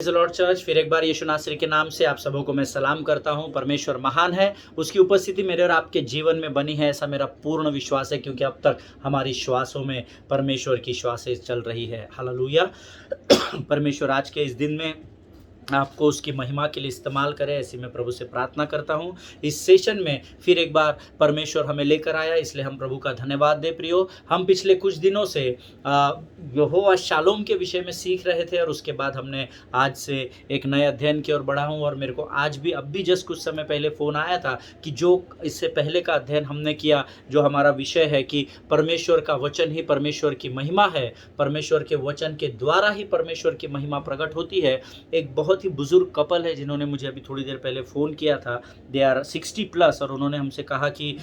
Praise the Lord church. फिर एक बार यीशु नासरी के नाम से आप सबों को मैं सलाम करता हूँ। परमेश्वर महान है, उसकी उपस्थिति मेरे और आपके जीवन में बनी है, ऐसा मेरा पूर्ण विश्वास है, क्योंकि अब तक हमारी श्वासों में परमेश्वर की श्वासें चल रही है। हालेलुया। परमेश्वर आज के इस दिन में आपको उसकी महिमा के लिए इस्तेमाल करे, ऐसी मैं प्रभु से प्रार्थना करता हूँ। इस सेशन में फिर एक बार परमेश्वर हमें लेकर आया, इसलिए हम प्रभु का धन्यवाद दे। प्रियो, हम पिछले कुछ दिनों से यहोवा शालोम के विषय में सीख रहे थे, और उसके बाद हमने आज से एक नए अध्ययन की ओर बढ़ा हूँ। और मेरे को आज भी अब भी जस्ट कुछ समय पहले फ़ोन आया था कि जो इससे पहले का अध्ययन हमने किया, जो हमारा विषय है कि परमेश्वर का वचन ही परमेश्वर की महिमा है, परमेश्वर के वचन के द्वारा ही परमेश्वर की महिमा प्रकट होती है। एक बहुत ही बुजुर्ग कपल है जिन्होंने मुझे अभी थोड़ी देर पहले फ़ोन किया था। दे आर 60+, और उन्होंने हमसे कहा कि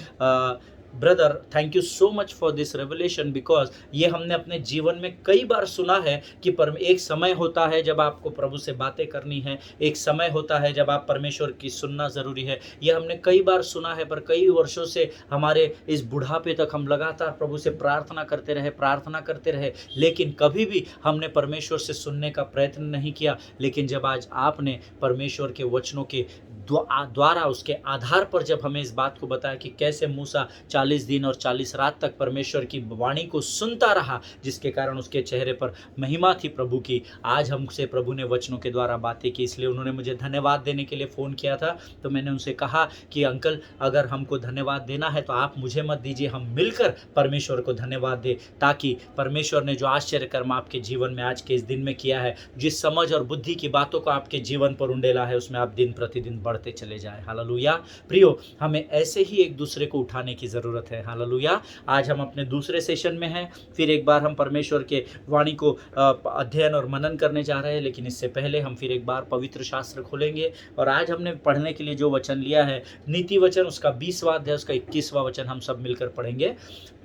brother, thank you so much for this revelation, because ये हमने अपने जीवन में कई बार सुना है कि एक समय होता है जब आपको प्रभु से बातें करनी है, एक समय होता है जब आप परमेश्वर की सुनना ज़रूरी है। ये हमने कई बार सुना है, पर कई वर्षों से हमारे इस बुढ़ापे तक हम लगातार प्रभु से प्रार्थना करते रहे, लेकिन कभी भी हमने परमेश्वर से सुनने का प्रयत्न नहीं किया। लेकिन जब आज आपने परमेश्वर के वचनों के द्वारा, उसके आधार पर जब हमें इस बात को बताया कि कैसे मूसा 40 दिन और 40 रात तक परमेश्वर की वाणी को सुनता रहा, जिसके कारण उसके चेहरे पर महिमा थी प्रभु की। आज हमसे प्रभु ने वचनों के द्वारा बातें की, इसलिए उन्होंने मुझे धन्यवाद देने के लिए फ़ोन किया था। तो मैंने उनसे कहा कि अंकल, अगर हमको धन्यवाद देना है तो आप मुझे मत दीजिए, हम मिलकर परमेश्वर को धन्यवाद दें, ताकि परमेश्वर ने जो आश्चर्य कर्म आपके जीवन में आज के इस दिन में किया है, जिस समझ और बुद्धि की बातों को आपके जीवन पर उंडेला है, उसमें आप दिन प्रतिदिन बढ़ते चले जाए। हालेलुया। प्रियो, हमें ऐसे ही एक दूसरे को उठाने की ज़रूरत है। हालेलुया। आज हम अपने दूसरे सेशन में हैं। फिर एक बार हम परमेश्वर के वाणी को अध्ययन और मनन करने जा रहे हैं, लेकिन इससे पहले हम फिर एक बार पवित्र शास्त्र खोलेंगे। और आज हमने पढ़ने के लिए जो वचन लिया है, नीति वचन, उसका 20वां अध्याय, उसका 21वां वचन हम सब मिलकर पढ़ेंगे।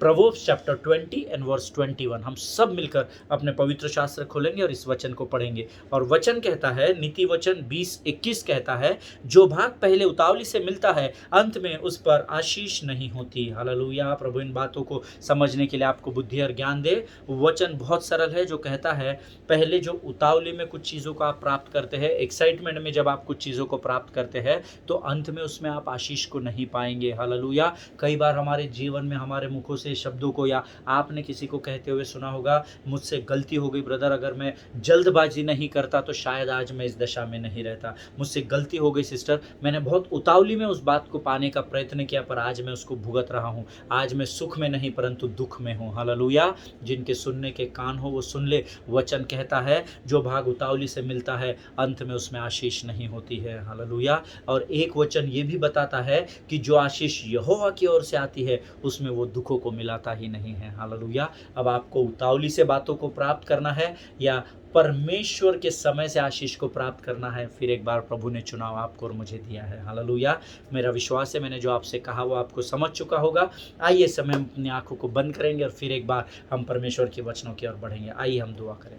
Proverbs chapter 20 and verse 21। हम सब मिलकर अपने पवित्र शास्त्र खोलेंगे और इस वचन को पढ़ेंगे। और वचन कहता है, नीति वचन 20:21 कहता है, जो भाग पहले उतावली से मिलता है, अंत में उस पर आशीष नहीं होती। हालेलुया। प्रभु इन बातों को समझने के लिए आपको बुद्धि और ज्ञान दे। वचन बहुत सरल है, जो कहता है, पहले जो उतावली में कुछ चीज़ों को आप प्राप्त करते हैं, एक्साइटमेंट में जब आप कुछ चीज़ों को प्राप्त करते हैं, तो अंत में उसमें आप आशीष को नहीं पाएंगे। हालेलुया। कई बार हमारे जीवन में हमारे मुखों से शब्दों को, या आपने किसी को कहते हुए सुना होगा, मुझसे गलती हो गई ब्रदर, अगर मैं जल्दबाजी नहीं करता तो शायद आज मैं इस दशा में नहीं रहता। मुझसे गलती हो गई सिस्टर, मैंने बहुत उतावली में उस बात को पाने का प्रयत्न किया, पर आज मैं उसको भुगत रहा हूँ। आज मैं सुख में नहीं परंतु दुख में हूँ। हालेलुया। जिनके सुनने के कान हो वो सुन ले। वचन कहता है, जो भाग उतावली से मिलता है, अंत में उसमें आशीष नहीं होती है। हालेलुया। और एक वचन ये भी बताता है कि जो आशीष यहोवा की ओर से आती है, उसमें वो दुखों को मिलाता ही नहीं है। हालेलुया। अब आपको उतावली से बातों को प्राप्त करना है या परमेश्वर के समय से आशीष को प्राप्त करना है, फिर एक बार प्रभु ने चुनाव आपको और मुझे दिया है। हालेलुया। मेरा विश्वास है, मैंने जो आपसे कहा वो आपको समझ चुका होगा। आइए समय हम अपनी आंखों को बंद करेंगे और फिर एक बार हम परमेश्वर के वचनों की ओर बढ़ेंगे। आइए हम दुआ करें।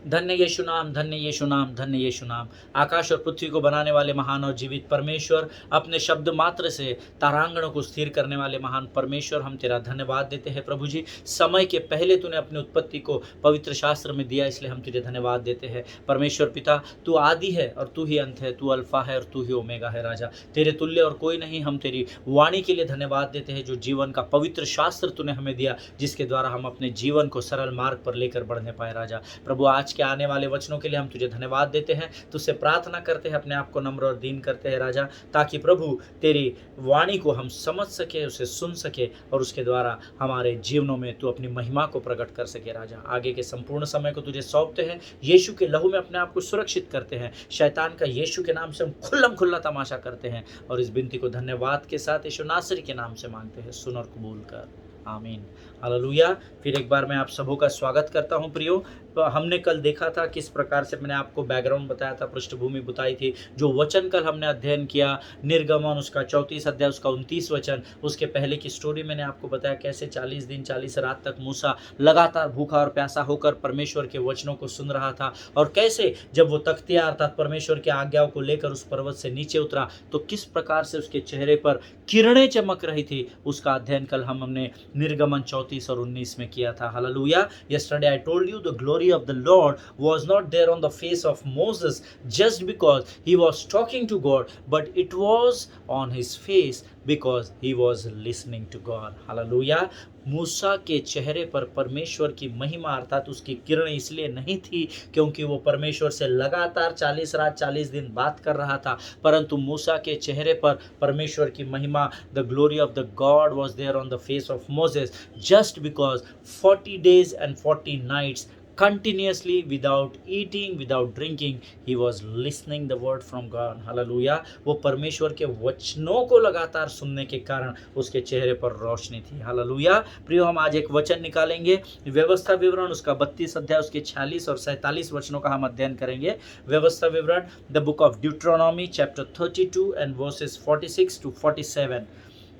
धन्य यीशु नाम, धन्य यीशु नाम, धन्य यीशु नाम। आकाश और पृथ्वी को बनाने वाले महान और जीवित परमेश्वर, अपने शब्द मात्र से तारांगणों को स्थिर करने वाले महान परमेश्वर, हम तेरा धन्यवाद देते हैं प्रभु जी। समय के पहले तूने अपनी उत्पत्ति को पवित्र शास्त्र में दिया, इसलिए हम तुझे धन्यवाद देते हैं। परमेश्वर पिता, तू आदि है और तू ही अंत है, तू अल्फा है और तू ही ओमेगा है। राजा, तेरे तुल्य और कोई नहीं। हम तेरी वाणी के लिए धन्यवाद देते हैं, जो जीवन का पवित्र शास्त्र तूने हमें दिया, जिसके द्वारा हम अपने जीवन को सरल मार्ग पर लेकर बढ़ने पाए। राजा प्रभु, आज के आने वाले वचनों के लिए हम तुझे धन्यवाद देते हैं, तुझसे प्रार्थना करते हैं, अपने आप को नम्र और दीन करते हैं राजा, ताकि प्रभु तेरी वाणी को हम समझ सके, उसे सुन सके, और उसके द्वारा हमारे जीवनों में तू अपनी महिमा को प्रकट कर सके। राजा, आगे के संपूर्ण समय को तुझे सौंपते हैं, यीशु के लहू में अपने आप को सुरक्षित करते हैं। शैतान का यीशु के नाम से हम खुल्ला तमाशा करते हैं, और इस विनती को धन्यवाद के साथ यीशु नासरी के नाम से मांगते हैं। सुन और कबूल कर, आमीन। हालेलुया। फिर एक बार मैं आप सबों का स्वागत करता हूं। प्रियो, तो हमने कल देखा था किस प्रकार से, मैंने आपको बैकग्राउंड बताया था, पृष्ठभूमि बताई थी। जो वचन कल हमने अध्ययन किया, निर्गमन उसका 34 अध्याय, उसका 29 वचन, उसके पहले की स्टोरी मैंने आपको बताया, कैसे 40 दिन 40 रात तक मूसा लगातार भूखा और प्यासा होकर परमेश्वर के वचनों को सुन रहा था, और कैसे जब वो तख्तियाँ अर्थात परमेश्वर की आज्ञाओं को लेकर उस पर्वत से नीचे उतरा, तो किस प्रकार से उसके चेहरे पर किरणें चमक रही थी। उसका अध्ययन कल हमने निर्गमन 34 और 19 में किया था। Hallelujah. Yesterday I told you the glory glory of the Lord was not there on the face of Moses just because he was talking to God, but it was on his face because he was listening to God. Hallelujah. मूसा के चेहरे पर परमेश्वर की महिमा अर्थात उसकी किरणें इसलिए नहीं थी क्योंकि वो परमेश्वर से लगातार 40 रात 40 दिन बात कर रहा था, परंतु मूसा के चेहरे पर परमेश्वर की महिमा, the glory of the God was there on the face of Moses just because 40 days and 40 nights continuously without eating, without drinking, he was listening the word from God. Hallelujah. वो परमेश्वर के वचनों को लगातार सुनने के कारण उसके चेहरे पर रोशनी थी. हालेलुया. प्रियो, हम आज एक वचन निकालेंगे, व्यवस्था विवरण उसका 32 अध्याय उसके 46 और 47 वचनों का हम अध्ययन करेंगे. व्यवस्था विवरण, the book of Deuteronomy chapter 32 and verses 46 to 47.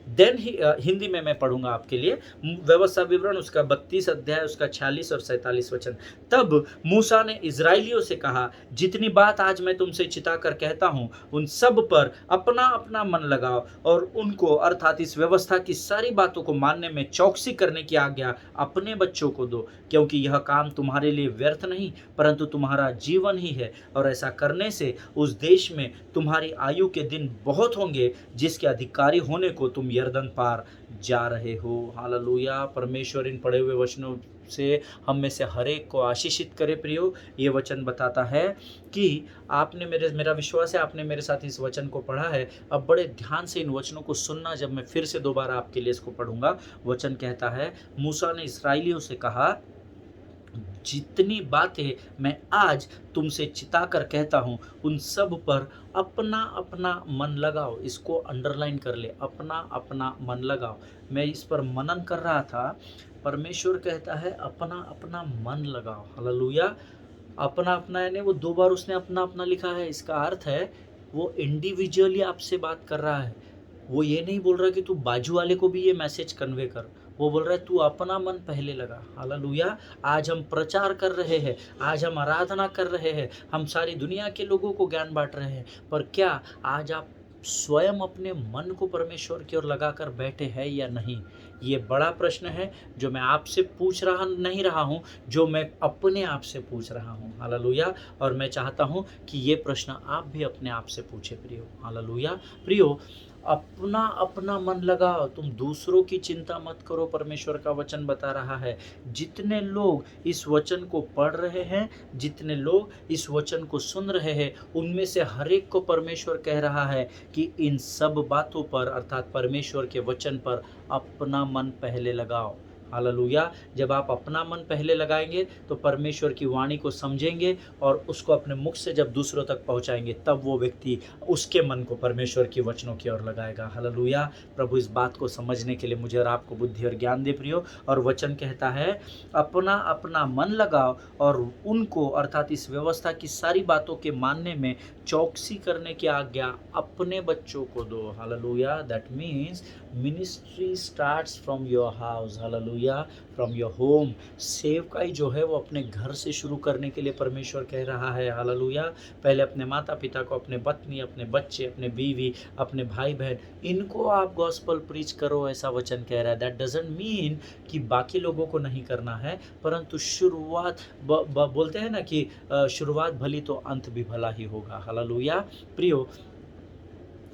Then Hindi में मैं पढ़ूंगा आपके लिए. व्यवस्था विवरण उसका 32 अध्याय उसका 46 और 47 वचन. तब मूसा ने इजराइलियों से कहा, जितनी बात आज मैं तुमसे चिताकर कहता हूँ उन सब पर अपना अपना मन लगाओ और उनको अर्थात इस व्यवस्था की सारी बातों को मानने में चौकसी करने की आज्ञा अपने बच्चों को दो, क्योंकि यह काम तुम्हारे लिए व्यर्थ नहीं परंतु तुम्हारा जीवन ही है, और ऐसा करने से उस देश में तुम्हारी आयु के दिन बहुत होंगे जिसके अधिकारी होने को तुम यरदन पार जा रहे हो. हालेलुया. परमेश्वर इन पढ़े हुए वचनों से हम में से हर एक को आशीषित करे. प्रियो, ये वचन बताता है कि आपने मेरा विश्वास है आपने मेरे साथ इस वचन को पढ़ा है. अब बड़े ध्यान से इन वचनों को सुनना. जब मैं फिर से दोबारा आपके लिए इसको पढ़ूंगा, वचन कहता है, मूसा ने इस्राएलियों से कहा, जितनी बातें मैं आज तुमसे चिताकर कहता हूँ उन सब पर अपना अपना मन लगाओ. इसको अंडरलाइन कर ले, अपना अपना मन लगाओ. मैं इस पर मनन कर रहा था. परमेश्वर कहता है अपना अपना मन लगाओ. हालेलुया. अपना अपना यानी वो 2 बार उसने अपना अपना लिखा है. इसका अर्थ है वो इंडिविजुअली आपसे बात कर रहा है. वो ये नहीं बोल रहा कि तू बाजू वाले को भी ये मैसेज कन्वे कर. वो बोल रहा है तू अपना मन पहले लगा. हालेलुया. आज हम प्रचार कर रहे हैं, आज हम आराधना कर रहे हैं, हम सारी दुनिया के लोगों को ज्ञान बांट रहे हैं, पर क्या आज आप स्वयं अपने मन को परमेश्वर की ओर लगाकर बैठे हैं या नहीं? ये बड़ा प्रश्न है जो मैं आपसे पूछ रहा नहीं रहा हूँ, जो मैं अपने आप से पूछ रहा हूँ. हालेलुया. और मैं चाहता हूँ कि ये प्रश्न आप भी अपने आप से पूछे. प्रियो, हालेलुया. प्रियो, अपना अपना मन लगाओ. तुम दूसरों की चिंता मत करो. परमेश्वर का वचन बता रहा है, जितने लोग इस वचन को पढ़ रहे हैं, जितने लोग इस वचन को सुन रहे हैं, उनमें से हर एक को परमेश्वर कह रहा है कि इन सब बातों पर अर्थात परमेश्वर के वचन पर अपना मन पहले लगाओ. हालेलुया. जब आप अपना मन पहले लगाएंगे तो परमेश्वर की वाणी को समझेंगे और उसको अपने मुख से जब दूसरों तक पहुंचाएंगे, तब वो व्यक्ति उसके मन को परमेश्वर की वचनों की ओर लगाएगा. हालेलुया. प्रभु इस बात को समझने के लिए मुझे और आपको बुद्धि और ज्ञान दे. प्रियो, और वचन कहता है अपना अपना मन लगाओ और उनको अर्थात इस व्यवस्था की सारी बातों के मानने में चौकसी करने की आज्ञा अपने बच्चों को दो. Hallelujah. That means ministry starts from your house. Hallelujah. From your home. सेवकाई जो है वो अपने घर से शुरू करने के लिए परमेश्वर कह रहा है. हालेलुया. पहले अपने माता पिता को, अपने पत्नी, अपने बच्चे, अपने बीवी, अपने भाई बहन, इनको आप गॉस्पल प्रीच करो, ऐसा वचन कह रहा है. दैट डजंट मीन कि बाकी लोगों को नहीं करना है, परंतु शुरुआत बोलते हैं ना कि शुरुआत भली तो अंत भी भला ही होगा. हालेलुया. प्रियो,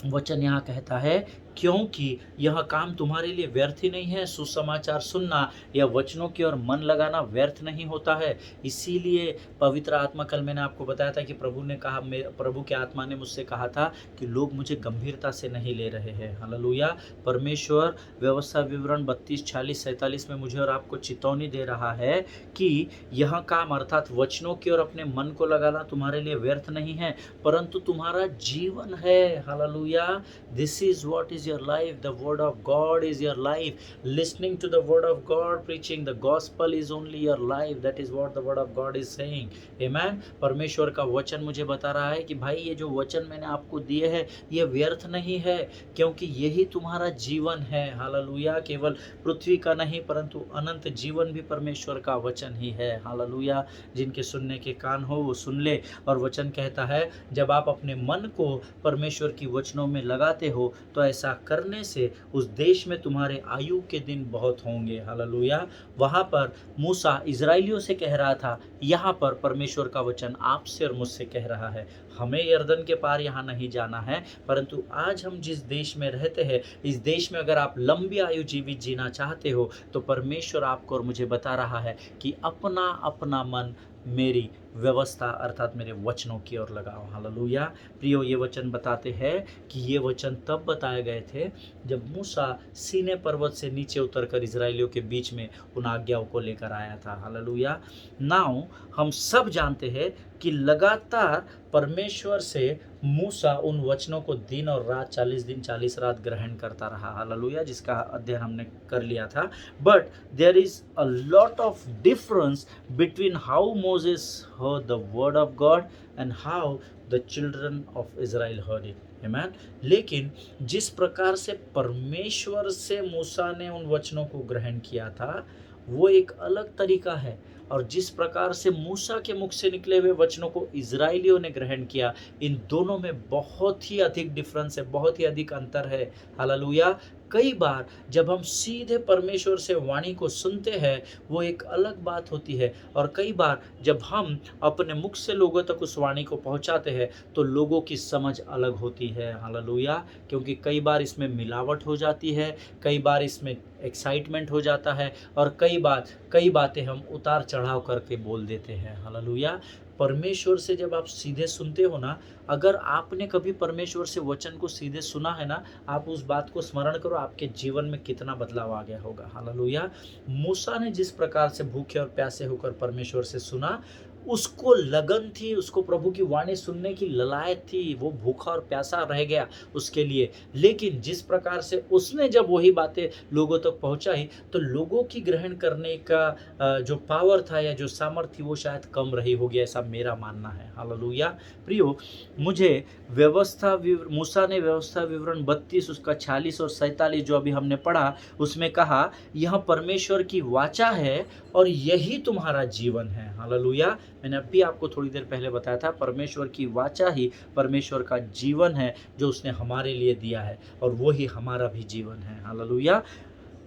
वचन यहाँ कहता है क्योंकि यह काम तुम्हारे लिए व्यर्थ ही नहीं है. सुसमाचार सुनना या वचनों की ओर मन लगाना व्यर्थ नहीं होता है. इसीलिए पवित्र आत्मा, कल मैंने आपको बताया था कि प्रभु के आत्मा ने मुझसे कहा था कि लोग मुझे गंभीरता से नहीं ले रहे हैं. हालेलुया. परमेश्वर व्यवस्था विवरण 32, 46, 47 में मुझे और आपको चेतावनी दे रहा है कि यह काम अर्थात वचनों की ओर अपने मन को लगाना तुम्हारे लिए व्यर्थ नहीं है परंतु तुम्हारा जीवन है. Hallelujah. This is what is your life. The word of God is your life. Listening to the word of God, preaching the gospel is only your life. That is what the word of God is saying. Amen. परमेश्वर का वचन मुझे बता रहा है कि भाई ये जो वचन मैंने आपको दिए हैं ये व्यर्थ नहीं है, क्योंकि यही तुम्हारा जीवन है. हालेलुया. केवल पृथ्वी का नहीं परंतु अनंत जीवन भी परमेश्वर का वचन ही है. हालेलुया. जिनके सुनने के कान हो वो सुन ले. और वचन कहता है जब आप अपने मन को परमेश्वर की वचनों में लगाते हो तो ऐसा करने से उस देश में तुम्हारे आयु के दिन बहुत होंगे। हालेलुया। वहाँ पर मूसा इज़राइलियों से कह रहा था, यहाँ पर परमेश्वर का वचन आपसे और मुझसे कह रहा है। हमें यरदन के पार यहाँ नहीं जाना है, परंतु आज हम जिस देश में रहते हैं, इस देश में अगर आप लंबी आयु जीवित जीना चाहते हो तो परमेश्वर आपको और मुझे बता रहा है कि अपना अपना मन मेरी व्यवस्था अर्थात मेरे वचनों की ओर लगाओ। हालेलुया। प्रियो, ये वचन बताते हैं कि ये वचन तब बताए गए थे जब मूसा सीने पर्वत से नीचे उतरकर इजरायलियों के बीच में उन आज्ञाओं को लेकर आया था। हालेलुया। नाउ हम सब जानते हैं कि लगातार परमेश्वर से मूसा उन वचनों को दिन और रात 40 दिन 40 रात ग्रहण करता रहा। हालेलुया, जिसका अध्ययन हमने कर लिया था। But there is a lot of difference between how Moses heard the word of God and how the children of Israel heard it. Amen. लेकिन जिस प्रकार से परमेश्वर से मूसा ने उन वचनों को ग्रहण किया था वो एक अलग तरीका है, और जिस प्रकार से मूसा के मुख से निकले हुए वचनों को इजराइलियों ने ग्रहण किया, इन दोनों में बहुत ही अधिक डिफरेंस है, बहुत ही अधिक अंतर है। हालेलुया। कई बार जब हम सीधे परमेश्वर से वाणी को सुनते हैं वो एक अलग बात होती है, और कई बार जब हम अपने मुख से लोगों तक उस वाणी को पहुंचाते हैं तो लोगों की समझ अलग होती है। हालेलुया। क्योंकि कई बार इसमें मिलावट हो जाती है, कई बार इसमें एक्साइटमेंट हो जाता है, और कई बातें हम उतार चढ़ाव करके बोल देते हैं। हालेलुया। परमेश्वर से जब आप सीधे सुनते हो ना, अगर आपने कभी परमेश्वर से वचन को सीधे सुना है ना, आप उस बात को स्मरण करो, आपके जीवन में कितना बदलाव आ गया होगा। हालेलुया। मूसा ने जिस प्रकार से भूखे और प्यासे होकर परमेश्वर से सुना, उसको लगन थी, उसको प्रभु की वाणी सुनने की ललायत थी, वो भूखा और प्यासा रह गया उसके लिए। लेकिन जिस प्रकार से उसने जब वही बातें लोगों तक पहुंचाई तो लोगों की ग्रहण करने का जो पावर था या जो सामर्थ्य थी वो शायद कम रही होगी, ऐसा मेरा मानना है। हालेलुया। प्रियो, मुझे मूसा ने व्यवस्था विवरण 32 उसका 46 और 47 जो अभी हमने पढ़ा उसमें कहा, यह परमेश्वर की वाचा है और यही तुम्हारा जीवन है। हालेलुया। मैंने अभी आपको थोड़ी देर पहले बताया था, परमेश्वर की वाचा ही परमेश्वर का जीवन है जो उसने हमारे लिए दिया है, और वो ही हमारा भी जीवन है। हालेलुया।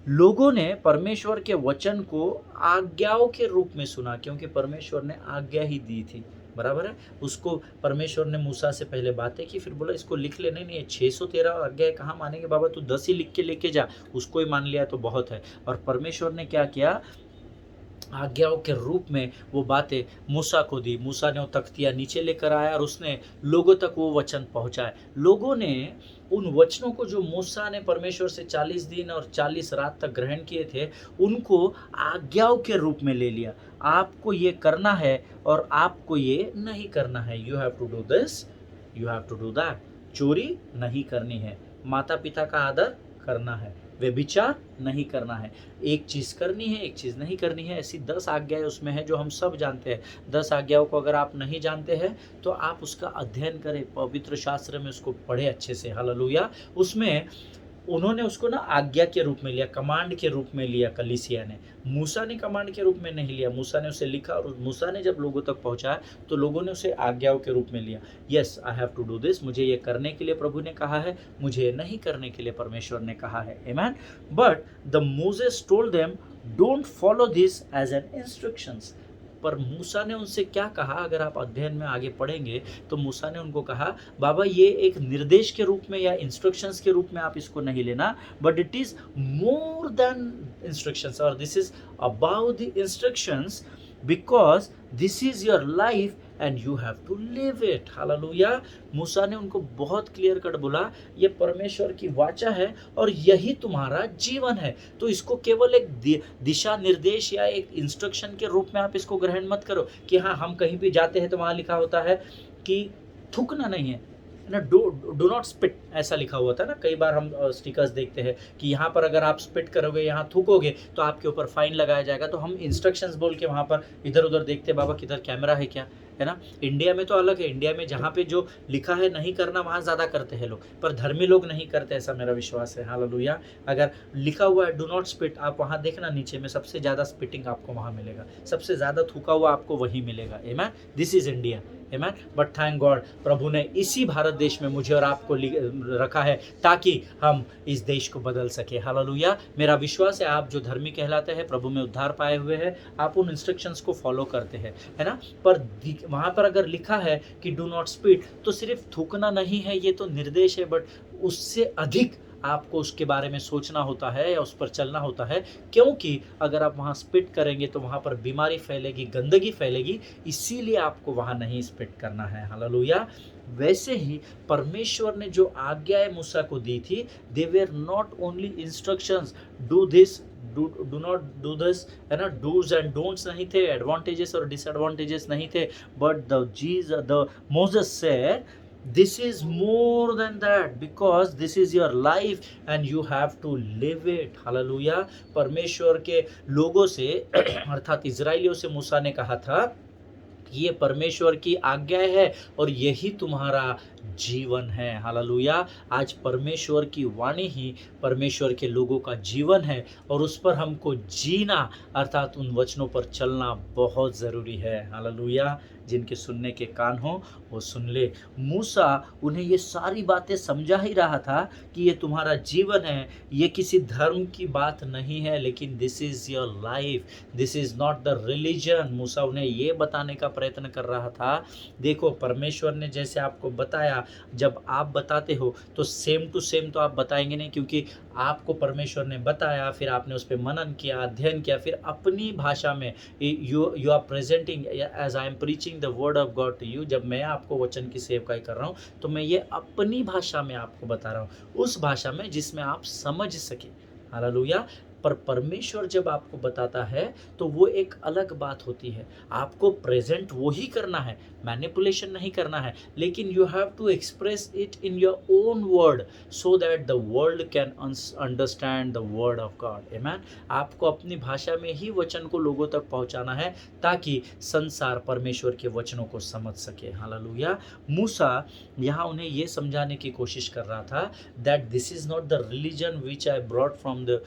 लोगों ने परमेश्वर के वचन को आज्ञाओं के रूप में सुना, क्योंकि परमेश्वर ने आज्ञा ही दी थी, बराबर है। उसको परमेश्वर ने मूसा से पहले बातें की, फिर बोला इसको लिख ले। नहीं, 613 आज्ञा कहाँ मानेंगे बाबा, तू 10 ही लिख के लेके जा, उसको ही मान लिया तो बहुत है। और परमेश्वर ने क्या किया, आज्ञाओं के रूप में वो बातें मूसा को दी। मूसा ने वो तख्तियाँ नीचे लेकर आया और उसने लोगों तक वो वचन पहुंचाए। लोगों ने उन वचनों को जो मूसा ने परमेश्वर से 40 दिन और 40 रात तक ग्रहण किए थे, उनको आज्ञाओं के रूप में ले लिया। आपको ये करना है और आपको ये नहीं करना है। You have to do this, you have to do that. चोरी नहीं करनी है, माता पिता का आदर करना है, व्यभिचार नहीं करना है, एक चीज़ करनी है एक चीज़ नहीं करनी है। ऐसी 10 आज्ञाएं उसमें हैं जो हम सब जानते हैं। 10 आज्ञाओं को अगर आप नहीं जानते हैं तो आप उसका अध्ययन करें, पवित्र शास्त्र में उसको पढ़े अच्छे से। हालेलुया। उसमें उन्होंने उसको ना आज्ञा के रूप में लिया, कमांड के रूप में लिया कलीसिया ने। मूसा ने कमांड के रूप में नहीं लिया, मूसा ने उसे लिखा और मूसा ने जब लोगों तक पहुंचाया तो लोगों ने उसे आज्ञाओं के रूप में लिया। Yes, I have to do this, मुझे ये करने के लिए प्रभु ने कहा है, मुझे ये नहीं करने के लिए परमेश्वर ने कहा है। Amen. But the Moses told them don't follow this as an instructions. पर मूसा ने उनसे क्या कहा, अगर आप अध्ययन में आगे पढ़ेंगे तो मूसा ने उनको कहा, बाबा ये एक निर्देश के रूप में या इंस्ट्रक्शंस के रूप में आप इसको नहीं लेना, but it is more than instructions, और this is about the instructions, because this is your life and you have to live it. Hallelujah. मूसा ने उनको बहुत क्लियर कट बोला, ये परमेश्वर की वाचा है और यही तुम्हारा जीवन है। तो इसको केवल एक दिशा निर्देश या एक इंस्ट्रक्शन के रूप में आप इसको ग्रहण मत करो कि हाँ हम कहीं भी जाते हैं तो वहाँ लिखा होता है कि थूकना नहीं है ना, डू नॉट स्पिट, ऐसा लिखा हुआ था ना। कई बार हम स्टिकर्स देखते हैं कि यहाँ पर अगर आप स्पिट करोगे, यहाँ थूकोगे तो आपके ऊपर फाइन लगाया जाएगा। तो हम इंस्ट्रक्शंस बोल के वहाँ पर इधर उधर देखते, बाबा किधर कैमरा है क्या, है ना। इंडिया में तो अलग है, इंडिया में जहाँ पे जो लिखा है नहीं करना वहाँ ज़्यादा करते हैं लोग, पर धर्मी लोग नहीं करते, ऐसा मेरा विश्वास है। हालेलुया। अगर लिखा हुआ है डू नॉट स्पिट, आप वहाँ देखना नीचे में सबसे ज़्यादा स्पिटिंग आपको वहाँ मिलेगा, सबसे ज़्यादा थूका हुआ आपको वही मिलेगा। Amen. This is India. Amen. But thank God, प्रभु ने इसी भारत देश में मुझे और आपको रखा है ताकि हम इस देश को बदल सके। हालेलुया। मेरा विश्वास है आप जो धर्मी कहलाते हैं, प्रभु में उद्धार पाए हुए हैं, आप उन इंस्ट्रक्शंस को फॉलो करते हैं, है ना। पर वहाँ पर अगर लिखा है कि डू नॉट स्पीड, तो सिर्फ थूकना नहीं है, ये तो निर्देश है, बट उससे अधिक आपको उसके बारे में सोचना होता है या उस पर चलना होता है, क्योंकि अगर आप वहाँ स्पिट करेंगे तो वहाँ पर बीमारी फैलेगी, गंदगी फैलेगी, इसीलिए आपको वहाँ नहीं स्पिट करना है। हालेलुया। वैसे ही परमेश्वर ने जो आज्ञाएं मूसा को दी थी, they were not only instructions, do this, do not do this, है ना, डूज एंड डोंट्स नहीं थे, एडवांटेजेस और डिसएडवांटेजेस नहीं थे, but the Moses said this is more than that, because this is your life and you have to live it. Hallelujah. परमेश्वर के लोगों से अर्थात इजराइलियों से मूसा ने कहा था ये परमेश्वर की आज्ञाएं है और यही तुम्हारा जीवन है। हालेलुया। आज परमेश्वर की वाणी ही परमेश्वर के लोगों का जीवन है और उस पर हमको जीना अर्थात उन वचनों पर चलना बहुत ज़रूरी है। हालेलुया। जिनके सुनने के कान हो वो सुन ले। मूसा उन्हें ये सारी बातें समझा ही रहा था कि ये तुम्हारा जीवन है, ये किसी धर्म की बात नहीं है, लेकिन this is your life, this is not the religion. मूसा उन्हें ये बताने का प्रयत्न कर रहा था, देखो परमेश्वर ने जैसे आपको बताया, जब आप बताते हो तो सेम टू सेम तो आप बताएंगे नहीं, क्योंकि आपको परमेश्वर ने बताया, फिर आपने उस पर मनन किया, अध्ययन किया, फिर अपनी भाषा में you are presenting as I am preaching the word of God to you. जब मैं आपको वचन की सेवकाई कर रहा हूँ तो मैं ये अपनी भाषा में आपको बता रहा हूँ, उस भाषा में जिसमें आप समझ सके। हालेलुया। पर परमेश्वर जब आपको बताता है तो वो एक अलग बात होती है। आपको प्रेजेंट वो ही करना है, मैनिपुलेशन नहीं करना है, लेकिन you have to express it in your own word so that the world can understand the word of God. Amen. आपको अपनी भाषा में ही वचन को लोगों तक पहुंचाना है ताकि संसार परमेश्वर के वचनों को समझ सके। हालेलुया। मूसा यहाँ उन्हें ये समझाने की कोशिश कर रहा था that this is not the religion which I brought from the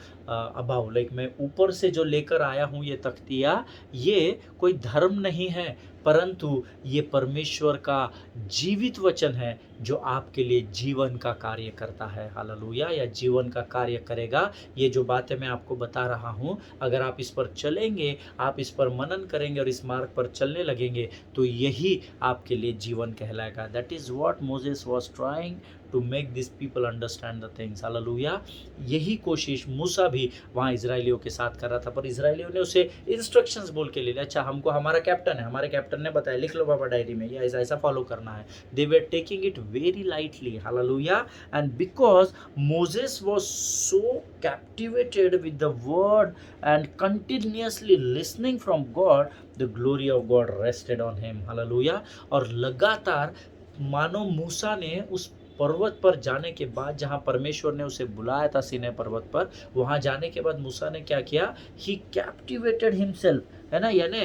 above, like मैं ऊपर से जो लेकर आया हूँ ये तख्तिया, ये कोई धर्म नहीं है, परंतु ये परमेश्वर का जीवित वचन है जो आपके लिए जीवन का कार्य करता है। हालेलुया। या जीवन का कार्य करेगा। ये जो बातें मैं आपको बता रहा हूँ, अगर आप इस पर चलेंगे, आप इस पर मनन करेंगे और इस मार्ग पर चलने लगेंगे तो यही आपके लिए जीवन कहलाएगा। That is what Moses was trying to make this people understand the things. Hallelujah. यही कोशिश मूसा भी वहाँ इजराइलियों के साथ कर रहा था, पर इजराइलियों ने उसे इंस्ट्रक्शंस बोल के ले लिया। अच्छा, हमको हमारा कैप्टन है, हमारे कैप्टन ने बताया, लिख लो बाबा डायरी में, ये ऐसा फॉलो करना है। They were taking it very lightly. Hallelujah. And because Moses was so captivated with the word and continuously listening from God, the glory of God rested on him. Hallelujah. और लगातार मानो मूसा ने उस पर्वत पर जाने के बाद, जहाँ परमेश्वर ने उसे बुलाया था सीनै पर्वत पर, वहाँ जाने के बाद मूसा ने क्या किया, ही कैप्टिवेटेड हिमसेल्फ, है ना, यानी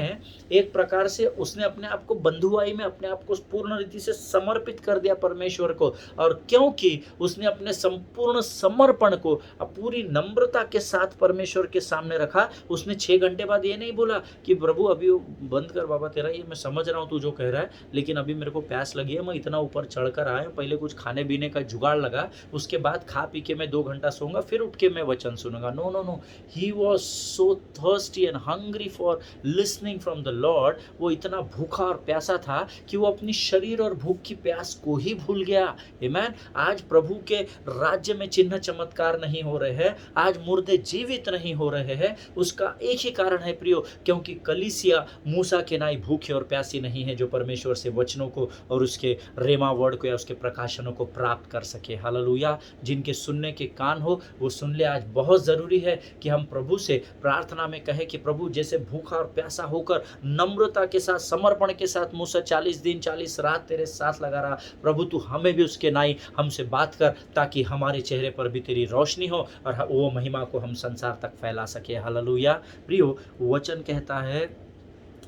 एक प्रकार से उसने अपने आप को बंधुआई में अपने आप को पूर्ण रीति से समर्पित कर दिया परमेश्वर को। और क्योंकि उसने अपने संपूर्ण समर्पण को पूरी नम्रता के साथ परमेश्वर के सामने रखा, उसने 6 घंटे बाद ये नहीं बोला कि प्रभु अभी बंद कर बाबा तेरा, ये मैं समझ रहा हूँ तू जो कह रहा है, लेकिन अभी मेरे को प्यास लगी है, मैं इतना ऊपर चढ़कर आया हूँ, पहले कुछ खाने पीने का जुगाड़ लगा, उसके बाद खा पी के मैं 2 घंटा सोऊंगा, फिर उठ के मैं वचन सुनूंगा। No no no, he was so thirsty and hungry for listening from the Lord. वो इतना भूखा और प्यासा था कि वो अपनी शरीर और भूख की प्यास को ही भूल गया। आमेन। आज प्रभु के राज्य में चिन्ह चमत्कार नहीं हो रहे हैं, आज मुर्दे जीवित नहीं हो रहे हैं, उसका एक ही कारण है प्रियो, क्योंकि कलीसिया मूसा के नाई भूखे और प्यासी नहीं है, जो परमेश्वर से वचनों को और उसके रेमा वर्ड को या उसके प्रकाशनों को प्राप्त कर सके। हालेलुया। जिनके सुनने के कान हो वो सुन ले। आज बहुत ज़रूरी है कि हम प्रभु से प्रार्थना में कहें कि प्रभु, जैसे भूखा और प्यासा होकर नम्रता के साथ, समर्पण के साथ मूसा 40 दिन 40 रात तेरे साथ लगा रहा, प्रभु तू हमें भी उसके नाई हमसे बात कर, ताकि हमारे चेहरे पर भी तेरी रोशनी हो और वो महिमा को हम संसार तक फैला सके। हालेलुया। प्रियो, वचन कहता है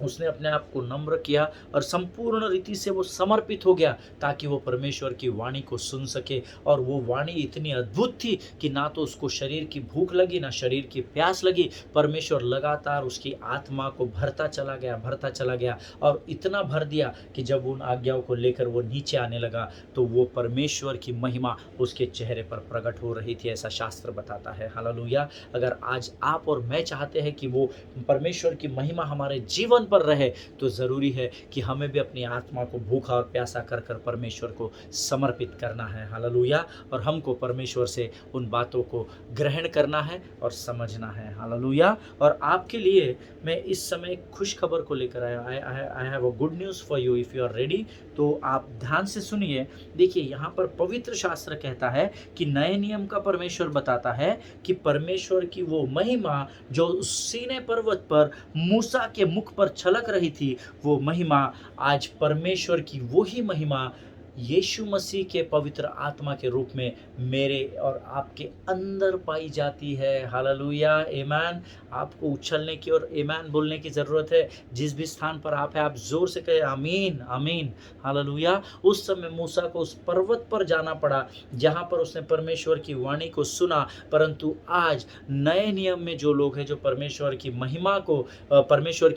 उसने अपने आप को नम्र किया और संपूर्ण रीति से वो समर्पित हो गया ताकि वो परमेश्वर की वाणी को सुन सके। और वो वाणी इतनी अद्भुत थी कि ना तो उसको शरीर की भूख लगी ना शरीर की प्यास लगी। परमेश्वर लगातार उसकी आत्मा को भरता चला गया और इतना भर दिया कि जब उन आज्ञाओं को लेकर वो नीचे आने लगा तो वो परमेश्वर की महिमा उसके चेहरे पर प्रकट हो रही थी, ऐसा शास्त्र बताता है। हालेलुया। अगर आज आप और मैं चाहते हैं कि वो परमेश्वर की महिमा हमारे जीवन पर रहे तो ज़रूरी है कि हमें भी अपनी आत्मा को भूखा और प्यासा कर कर परमेश्वर को समर्पित करना है। हालेलुया। और हमको परमेश्वर से उन बातों को ग्रहण करना है और समझना है। हालेलुया। और आपके लिए मैं इस समय खुश खबर को लेकर आया। I have a good news for you if you are ready. तो आप ध्यान से सुनिए। देखिए यहाँ पर पवित्र शास्त्र कहता है कि नए नियम का परमेश्वर बताता है कि परमेश्वर की वो महिमा जो सीनै पर्वत पर मूसा के मुख पर छलक रही थी, वो महिमा आज परमेश्वर की वही महिमा यीशु मसीह के पवित्र आत्मा के रूप में मेरे और आपके अंदर पाई जाती है। हालेलुया। आमीन। आपको उछलने की और आमीन बोलने की ज़रूरत है। जिस भी स्थान पर आप हैं आप ज़ोर से कहें आमीन आमीन। हालेलुया। उस समय मूसा को उस पर्वत पर जाना पड़ा जहाँ पर उसने परमेश्वर की वाणी को सुना, परंतु आज नए नियम में जो लोग हैं जो परमेश्वर की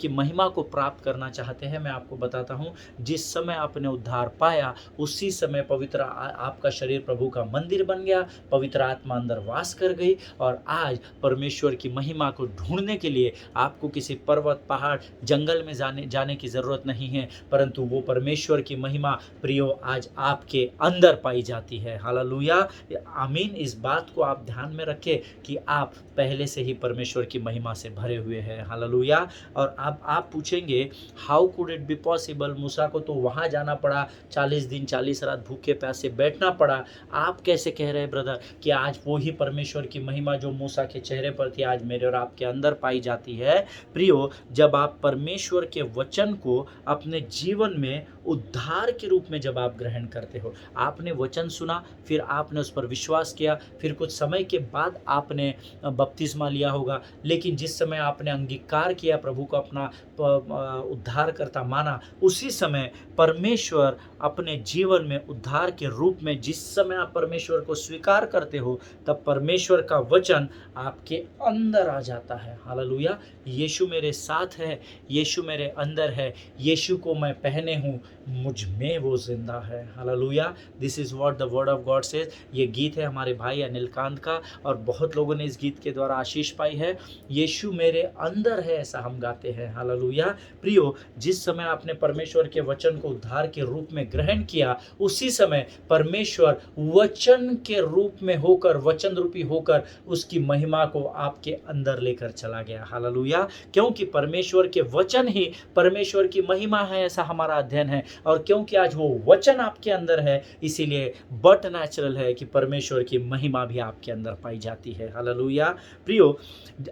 महिमा को प्राप्त करना चाहते हैं, मैं आपको बताता हूँ जिस समय आपने उद्धार पाया उसी समय पवित्र आपका शरीर प्रभु का मंदिर बन गया, पवित्र आत्मा अंदर वास कर गई और आज परमेश्वर की महिमा को ढूंढने के लिए आपको किसी पर्वत पहाड़ जंगल में जाने की ज़रूरत नहीं है, परंतु वो परमेश्वर की महिमा प्रियो आज आपके अंदर पाई जाती है। हालेलुया। आमीन। इस बात को आप ध्यान में रखें कि आप पहले से ही परमेश्वर की महिमा से भरे हुए हैं। हालेलुया। और अब आप पूछेंगे how could it be possible, मूसा को तो वहाँ जाना पड़ा, 40 दिन 40 रात भूखे प्यासे बैठना पड़ा, आप कैसे कह रहे हैं ब्रदर कि आज वो ही परमेश्वर की महिमा जो मूसा के चेहरे पर थी आज मेरे और आपके अंदर पाई जाती है। प्रियो, जब आप परमेश्वर के वचन को अपने जीवन में उद्धार के रूप में जब आप ग्रहण करते हो, आपने वचन सुना, फिर आपने उस पर विश्वास किया, फिर कुछ समय के बाद आपने बपतिस्मा लिया होगा, लेकिन जिस समय आपने अंगीकार किया प्रभु को अपना उद्धारकर्ता माना, उसी समय परमेश्वर अपने जीवन में उद्धार के रूप में जिस समय आप परमेश्वर को स्वीकार करते हो तब परमेश्वर का वचन आपके अंदर आ जाता है। हालेलुया। यीशु मेरे साथ है, यीशु मेरे अंदर है, यीशु को मैं पहने हूँ, मुझ में वो जिंदा है। Hallelujah. This is what the word of God says. ये गीत है हमारे भाई अनिल कांत का और बहुत लोगों ने इस गीत के द्वारा आशीष पाई है। यीशु मेरे अंदर है, ऐसा हम गाते हैं। हालेलुया। प्रियो, जिस समय आपने परमेश्वर के वचन को उद्धार के रूप में ग्रहण किया उसी समय परमेश्वर वचन के रूप में होकर, वचन रूपी होकर उसकी महिमा को आपके अंदर लेकर चला गया। हालेलुया। क्योंकि परमेश्वर के वचन ही परमेश्वर की महिमा है, ऐसा हमारा अध्ययन है। और क्योंकि आज वो वचन आपके अंदर है इसीलिए बट नेचुरल है कि परमेश्वर की महिमा भी आपके अंदर पाई जाती है। हालेलुया। प्रियो,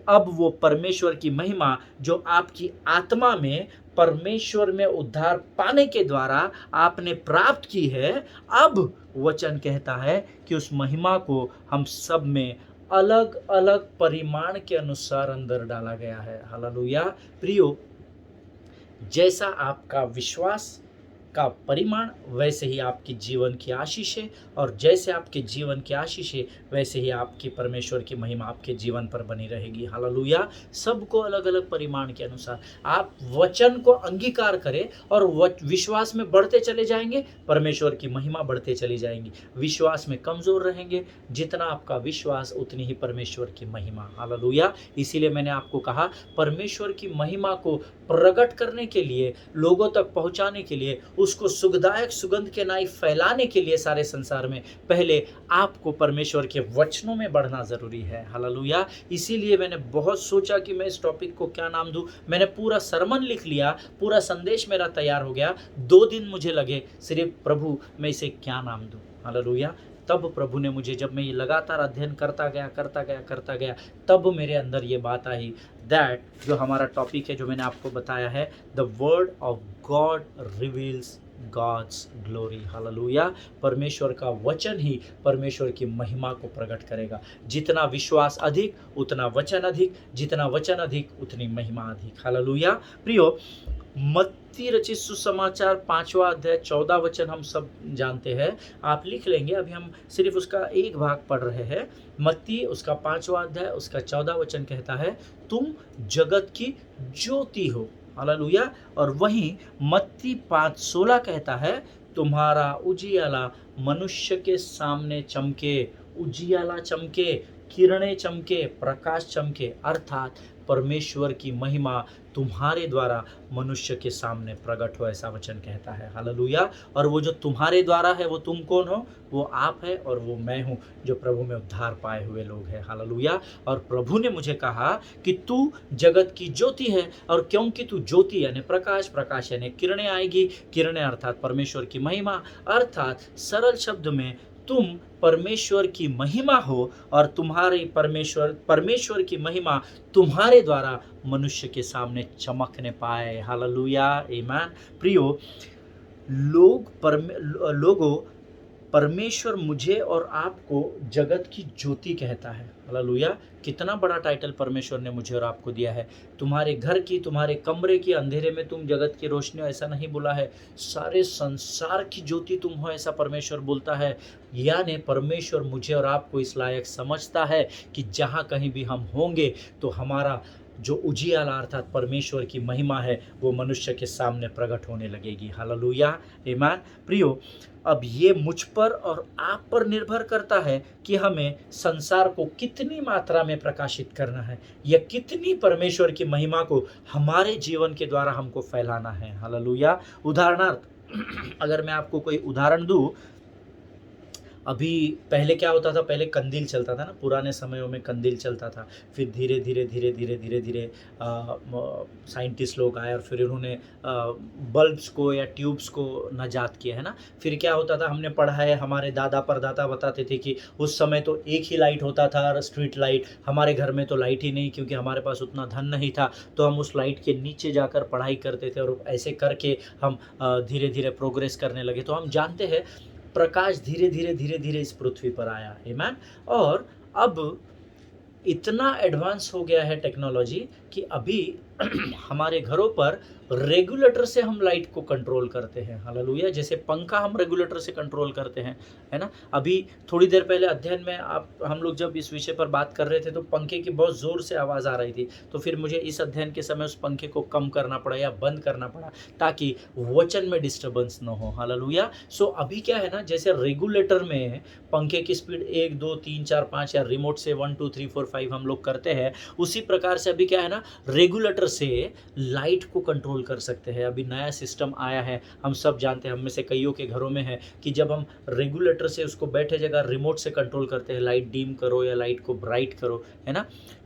अब वो परमेश्वर की महिमा जो आपकी आत्मा में परमेश्वर में उद्धार पाने के द्वारा आपने प्राप्त की है, अब वचन कहता है कि उस महिमा को हम सब में अलग अलग परिमाण के अनुसार अंदर डाला गया है। हालेलुया। प्रियो, जैसा आपका विश्वास का परिमाण वैसे ही आपकी जीवन की आशीष है, और जैसे आपके जीवन की आशीष है वैसे ही आपकी परमेश्वर की महिमा आपके जीवन पर बनी रहेगी। हालेलुया। सबको अलग अलग परिमाण के अनुसार आप वचन को अंगीकार करें और विश्वास में बढ़ते चले जाएंगे, परमेश्वर की महिमा बढ़ते चली जाएंगी। विश्वास में कमज़ोर रहेंगे, जितना आपका विश्वास उतनी ही परमेश्वर की महिमा। हालेलुया। इसीलिए मैंने आपको कहा परमेश्वर की महिमा को प्रकट करने के लिए, लोगों तक पहुंचाने के लिए, उसको सुखदायक सुगंध के नाई फैलाने के लिए सारे संसार में पहले आपको परमेश्वर के वचनों में बढ़ना जरूरी है। हालेलुया। इसीलिए मैंने बहुत सोचा कि मैं इस टॉपिक को क्या नाम दूं। मैंने पूरा सरमन लिख लिया, पूरा संदेश मेरा तैयार हो गया। 2 दिन मुझे लगे सिर्फ प्रभु मैं इसे क्या नाम दूं। हालेलुया। तब प्रभु ने मुझे, जब मैं ये लगातार अध्ययन करता गया, तब मेरे अंदर ये बात आई दैट जो हमारा टॉपिक है, जो मैंने आपको बताया है, the word of God reveals God's glory. Hallelujah. परमेश्वर का वचन ही परमेश्वर की महिमा को प्रकट करेगा। जितना विश्वास अधिक उतना वचन अधिक, जितना वचन अधिक उतनी महिमा अधिक। हालेलुया। प्रियो, मत्ती रचित सुसमाचार 5वां अध्याय 14 वचन हम सब जानते हैं, आप लिख लेंगे, अभी हम सिर्फ उसका एक भाग पढ़ रहे हैं। मत्ती उसका 5वां अध्याय उसका 14 वचन कहता है, तुम जगत की ज्योति हो। हालेलुया। और वहीं मत्ती 5:16 कहता है, तुम्हारा उजियाला मनुष्य के सामने चमके। उजियाला चमके, किरणें चमके, प्रकाश चमके, अर्थात परमेश्वर की महिमा तुम्हारे द्वारा मनुष्य के सामने प्रकट हो, ऐसा वचन कहता है। हालेलुया। और वो जो तुम्हारे द्वारा है वो तुम कौन हो? वो आप है और वो मैं हूँ, जो प्रभु में उद्धार पाए हुए लोग हैं। हालेलुया। और प्रभु ने मुझे कहा कि तू जगत की ज्योति है, और क्योंकि तू ज्योति यानी प्रकाश, प्रकाश यानी किरणें आएगी, किरणें अर्थात परमेश्वर की महिमा, अर्थात सरल शब्द में तुम परमेश्वर की महिमा हो, और तुम्हारी परमेश्वर की महिमा तुम्हारे द्वारा मनुष्य के सामने चमकने पाए। हालेलुया, आमीन। प्रियो लोगों, परमेश्वर मुझे और आपको जगत की ज्योति कहता है। हालेलुया। कितना बड़ा टाइटल परमेश्वर ने मुझे और आपको दिया है। तुम्हारे घर की, तुम्हारे कमरे की अंधेरे में तुम जगत की रोशनी हो, ऐसा नहीं बोला है। सारे संसार की ज्योति तुम हो, ऐसा परमेश्वर बोलता है। यानी परमेश्वर मुझे और आपको इस लायक समझता है कि जहाँ कहीं भी हम होंगे तो हमारा जो उजियाला अर्थात परमेश्वर की महिमा है वो मनुष्य के सामने प्रकट होने लगेगी। हालेलुया, आमीन। प्रियो, अब ये मुझ पर और आप पर निर्भर करता है कि हमें संसार को कितनी मात्रा में प्रकाशित करना है, या कितनी परमेश्वर की महिमा को हमारे जीवन के द्वारा हमको फैलाना है। हालेलुया। उदाहरणार्थ अगर मैं आपको कोई उदाहरण दूं, अभी पहले क्या होता था, पहले कंदील चलता था ना, पुराने समयों में कंदील चलता था। फिर धीरे धीरे धीरे धीरे धीरे धीरे साइंटिस्ट लोग आए और फिर उन्होंने बल्ब्स को या ट्यूब्स को नजात किया, है ना। फिर क्या होता था, हमने पढ़ा है, हमारे दादा परदादा बताते थे कि उस समय तो एक ही लाइट होता था, स्ट्रीट लाइट। हमारे घर में तो लाइट ही नहीं, क्योंकि हमारे पास उतना धन नहीं था, तो हम उस लाइट के नीचे जाकर पढ़ाई करते थे, और ऐसे करके हम धीरे धीरे प्रोग्रेस करने लगे। तो हम जानते हैं प्रकाश धीरे धीरे धीरे धीरे इस पृथ्वी पर आया, आमीन। और अब इतना एडवांस हो गया है टेक्नोलॉजी कि अभी हमारे घरों पर रेगुलेटर से हम लाइट को कंट्रोल करते हैं। हालेलुया। जैसे पंखा हम रेगुलेटर से कंट्रोल करते हैं, है ना। अभी थोड़ी देर पहले अध्ययन में हम लोग जब इस विषय पर बात कर रहे थे तो पंखे की बहुत ज़ोर से आवाज़ आ रही थी, तो फिर मुझे इस अध्ययन के समय उस पंखे को कम करना पड़ा या बंद करना पड़ा, ताकि वचन में डिस्टर्बेंस न हो। हालेलुया। सो अभी क्या है ना, जैसे रेगुलेटर में पंखे की स्पीड 1 2 3 4 5 या रिमोट से 1 2 3 4 5 हम लोग करते हैं, उसी प्रकार से अभी क्या है ना, रेगुलेटर से लाइट को कंट्रोल कर सकते हैं। अभी नया सिस्टम आया है, हम सब जानते हैं, हम में से कईयों के घरों में है, कि जब हम रेगुलेटर से उसको बैठे जगह रिमोट से कंट्रोल करते हैं, लाइट डिम करो या लाइट को ब्राइट करो, है ना।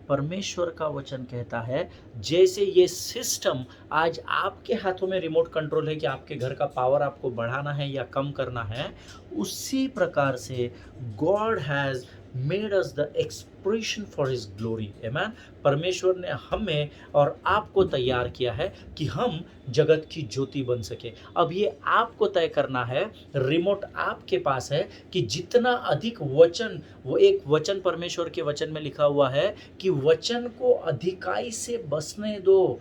परमेश्वर का वचन कहता है, जैसे ये सिस्टम आज आपके हाथों में रिमोट कंट्रोल है कि आपके घर का पावर आपको बढ़ाना है या कम करना है, उसी प्रकार से God has made us the expression for his glory, आमीन। परमेश्वर ने हमें और आपको तैयार किया है कि हम जगत की ज्योति बन सके। अब ये आपको तय करना है, रिमोट आपके पास है, कि जितना अधिक वचन, वो एक वचन परमेश्वर के वचन में लिखा हुआ है कि वचन को अधिकाई से बसने दो,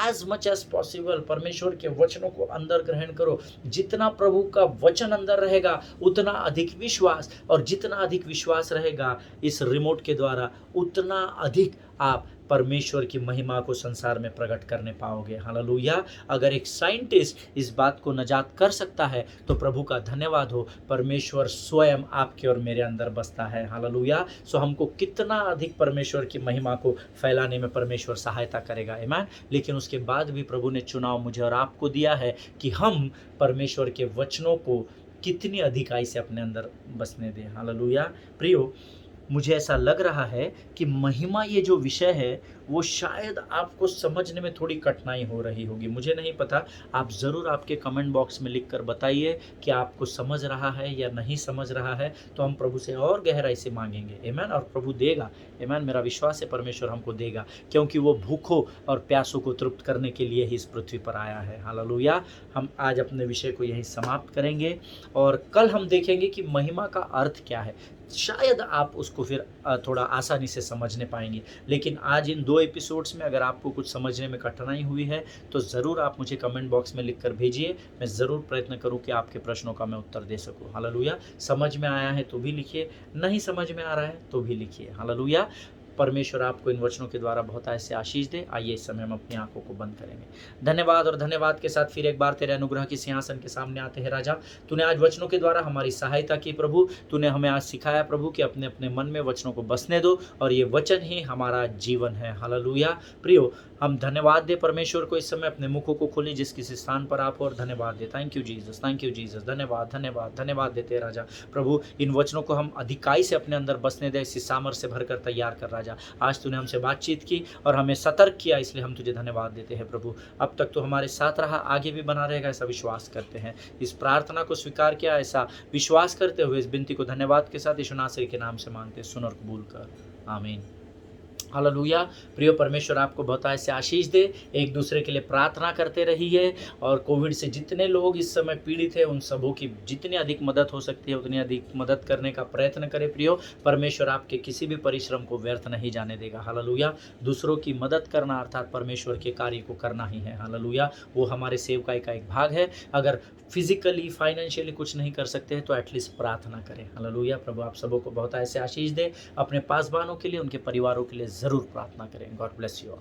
एज मच एज पॉसिबल परमेश्वर के वचनों को अंदर ग्रहण करो। जितना प्रभु का वचन अंदर रहेगा उतना अधिक विश्वास, और जितना अधिक विश्वास रहेगा इस रिमोट के द्वारा, उतना अधिक आप परमेश्वर की महिमा को संसार में प्रकट करने पाओगे। हालेलुया। अगर एक साइंटिस्ट इस बात को नजात कर सकता है तो प्रभु का धन्यवाद हो, परमेश्वर स्वयं आपके और मेरे अंदर बसता है। हालेलुया। सो हमको कितना अधिक परमेश्वर की महिमा को फैलाने में परमेश्वर सहायता करेगा, आमीन। लेकिन उसके बाद भी प्रभु ने चुनाव मुझे और आपको दिया है कि हम परमेश्वर के वचनों को कितनी अधिकाई से अपने अंदर बसने दें। हालेलुया। प्रियो, मुझे ऐसा लग रहा है कि महिमा ये जो विषय है वो शायद आपको समझने में थोड़ी कठिनाई हो रही होगी, मुझे नहीं पता। आप ज़रूर आपके कमेंट बॉक्स में लिख कर बताइए कि आपको समझ रहा है या नहीं समझ रहा है, तो हम प्रभु से और गहराई से मांगेंगे, आमीन। और प्रभु देगा, आमीन। मेरा विश्वास है परमेश्वर हमको देगा, क्योंकि वो भूखों और प्यासों को तृप्त करने के लिए ही इस पृथ्वी पर आया है। हालेलुया। हम आज अपने विषय को यहीं समाप्त करेंगे, और कल हम देखेंगे कि महिमा का अर्थ क्या है, शायद आप उसको फिर थोड़ा आसानी से समझने पाएंगे। लेकिन आज इन 2 एपिसोड्स में अगर आपको कुछ समझने में कठिनाई हुई है तो ज़रूर आप मुझे कमेंट बॉक्स में लिख कर भेजिए। मैं ज़रूर प्रयत्न करूँ कि आपके प्रश्नों का मैं उत्तर दे सकूँ। हालेलुया। समझ में आया है तो भी लिखिए, नहीं समझ में आ रहा है तो भी लिखिए। हालेलुया। परमेश्वर आपको इन वचनों के द्वारा बहुत ऐसे आशीष दे। आइए इस समय हम अपनी आंखों को बंद करेंगे। धन्यवाद और धन्यवाद के साथ फिर एक बार तेरे अनुग्रह की सिंहासन के सामने आते हैं राजा। तूने आज वचनों के द्वारा हमारी सहायता की प्रभु। तूने हमें आज सिखाया प्रभु कि अपने अपने मन में वचनों को बसने दो और ये वचन ही हमारा जीवन है। हालेलुया। प्रियो, हम धन्यवाद दे परमेश्वर को इस समय अपने मुखों को खोलें जिस किसी स्थान पर आप और धन्यवाद दे। Thank you Jesus, thank you Jesus. धन्यवाद धन्यवाद धन्यवाद देते हैं राजा। प्रभु इन वचनों को हम अधिकाई से अपने अंदर बसने दे, इसी सामर्थ्य से भरकर तैयार कर राजा। आज तूने हमसे बातचीत की और हमें सतर्क किया, इसलिए हम तुझे धन्यवाद देते हैं प्रभु। अब तक तो हमारे साथ रहा, आगे भी बना रहेगा ऐसा विश्वास करते हैं। इस प्रार्थना को स्वीकार किया ऐसा विश्वास करते हुए इस विनती को धन्यवाद के साथ यीशु नासरी के नाम से मांगते, सुन और कबूल कर। आमीन। हालेलुया। प्रिय परमेश्वर आपको बहुत ऐसे आशीष दे। एक दूसरे के लिए प्रार्थना करते रहिए और कोविड से जितने लोग इस समय पीड़ित हैं उन सबों की जितनी अधिक मदद हो सकती है उतनी अधिक मदद करने का प्रयत्न करें। प्रियो, परमेश्वर आपके किसी भी परिश्रम को व्यर्थ नहीं जाने देगा। हालेलुया। दूसरों की मदद करना अर्थात परमेश्वर के कार्य को करना ही है। हालेलुया। वो हमारे सेवकाई का एक भाग है। अगर फिजिकली फाइनेंशियली कुछ नहीं कर सकते हैं तो एटलीस्ट प्रार्थना करें। हालेलुया। प्रभु आप सबों को बहुत ऐसे आशीष दे। अपने पासवानों के लिए, उनके परिवारों के लिए ज़रूर प्रार्थना करें। God bless you all.